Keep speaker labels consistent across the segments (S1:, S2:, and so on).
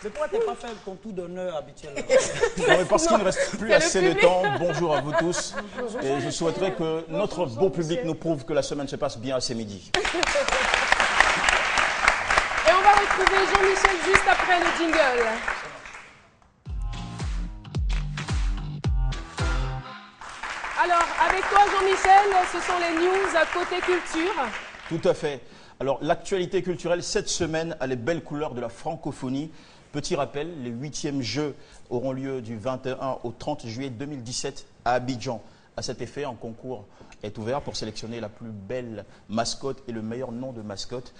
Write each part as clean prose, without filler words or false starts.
S1: Mais pourquoi tu n'as pas fait ton tour d'honneur habituel?
S2: Non, mais parce qu'il ne reste plus assez de temps. Bonjour à vous tous. Et je souhaiterais que notre beau public nous prouve que la semaine se passe bien à ces midis.
S3: Et on va retrouver Jean-Michel juste après le jingle. Alors, avec toi Jean-Michel, ce sont les news à côté culture.
S2: Tout à fait. Alors, l'actualité culturelle cette semaine a les belles couleurs de la francophonie. Petit rappel, les 8e Jeux auront lieu du 21 au 30 juillet 2017 à Abidjan. À cet effet, un concours est ouvert pour sélectionner la plus belle mascotte et le meilleur nom de mascotte.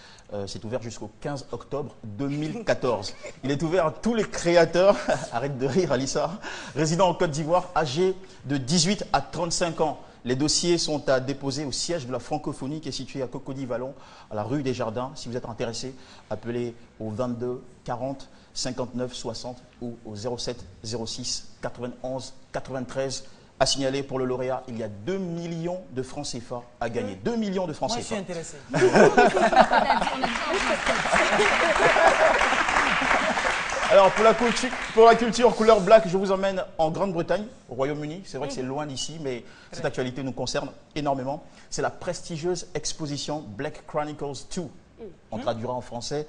S2: C'est ouvert jusqu'au 15 octobre 2014. Il est ouvert à tous les créateurs, arrête de rire Alissa, résidant en Côte d'Ivoire, âgés de 18 à 35 ans. Les dossiers sont à déposer au siège de la francophonie qui est situé à Cocody-Vallon, à la rue des Jardins. Si vous êtes intéressé, appelez au 22 40 59 60 ou au 07 06 91 93. À signaler pour le lauréat, il y a 2 millions de francs CFA à gagner. 2 millions de francs CFA.
S1: Moi, je suis intéressé.
S2: Alors, pour la culture couleur black, je vous emmène en Grande-Bretagne, au Royaume-Uni. C'est vrai que c'est loin d'ici, mais cette actualité nous concerne énormément. C'est la prestigieuse exposition Black Chronicles 2. On traduira en français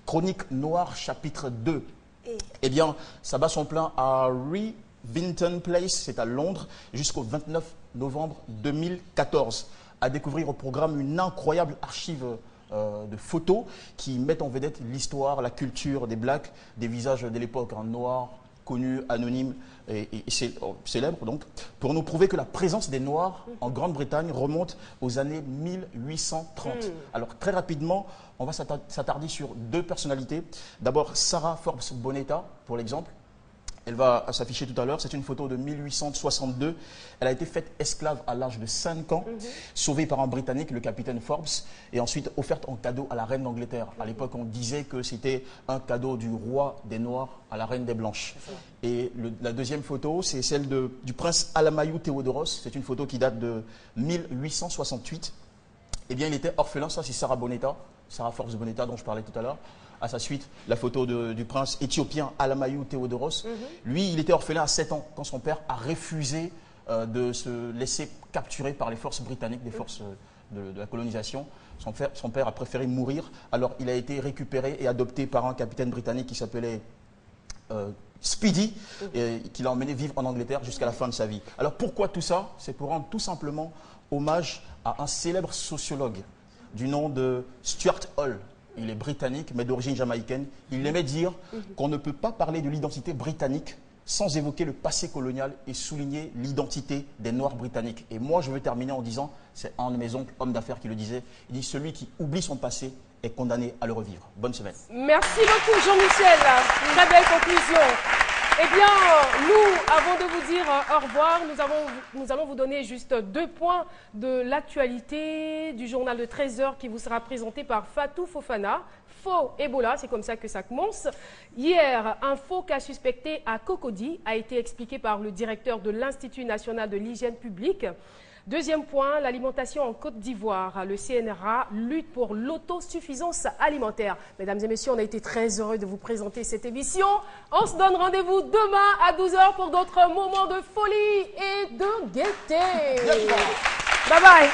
S2: Chronique Noire, chapitre 2. Eh bien, ça bat son plein à Vinton Place, c'est à Londres, jusqu'au 29 novembre 2014. À découvrir au programme une incroyable archive de photos qui mettent en vedette l'histoire, la culture des Blacks, des visages de l'époque, noirs, connus, anonymes et célèbres, donc, pour nous prouver que la présence des Noirs en Grande-Bretagne remonte aux années 1830. Alors très rapidement, on va s'attarder sur deux personnalités. D'abord Sarah Forbes Bonetta, pour l'exemple. Elle va s'afficher tout à l'heure. C'est une photo de 1862. Elle a été faite esclave à l'âge de 5 ans, sauvée par un Britannique, le capitaine Forbes, et ensuite offerte en cadeau à la reine d'Angleterre. À l'époque, on disait que c'était un cadeau du roi des Noirs à la reine des Blanches. Et la deuxième photo, c'est celle du prince Alamayou Théodoros. C'est une photo qui date de 1868. Eh bien, il était orphelin. Ça, c'est Sarah Forbes Bonetta, dont je parlais tout à l'heure. À sa suite, la photo du prince éthiopien Alamayou Théodoros. Lui, il était orphelin à 7 ans quand son père a refusé de se laisser capturer par les forces britanniques, des forces de la colonisation. Son père a préféré mourir. Alors, il a été récupéré et adopté par un capitaine britannique qui s'appelait Speedy, et qui l'a emmené vivre en Angleterre jusqu'à la fin de sa vie. Alors, pourquoi tout ça? C'est pour rendre tout simplement hommage à un célèbre sociologue du nom de Stuart Hall. Il est britannique, mais d'origine jamaïcaine. Il aimait dire qu'on ne peut pas parler de l'identité britannique sans évoquer le passé colonial et souligner l'identité des Noirs britanniques. Et moi, je veux terminer en disant, c'est un de mes oncles, homme d'affaires, qui le disait, il dit « Celui qui oublie son passé est condamné à le revivre ». Bonne semaine.
S3: Merci beaucoup Jean-Michel. Très belle conclusion. Eh bien, nous, avant de vous dire au revoir, nous allons vous donner juste 2 points de l'actualité du journal de 13 h qui vous sera présenté par Fatou Fofana. Faux Ebola, c'est comme ça que ça commence. Hier, un faux cas suspecté à Cocody a été expliqué par le directeur de l'Institut national de l'hygiène publique. Deuxième point, l'alimentation en Côte d'Ivoire. Le CNRA lutte pour l'autosuffisance alimentaire. Mesdames et messieurs, on a été très heureux de vous présenter cette émission. On se donne rendez-vous demain à 12 h pour d'autres moments de folie et de gaieté. Bye bye.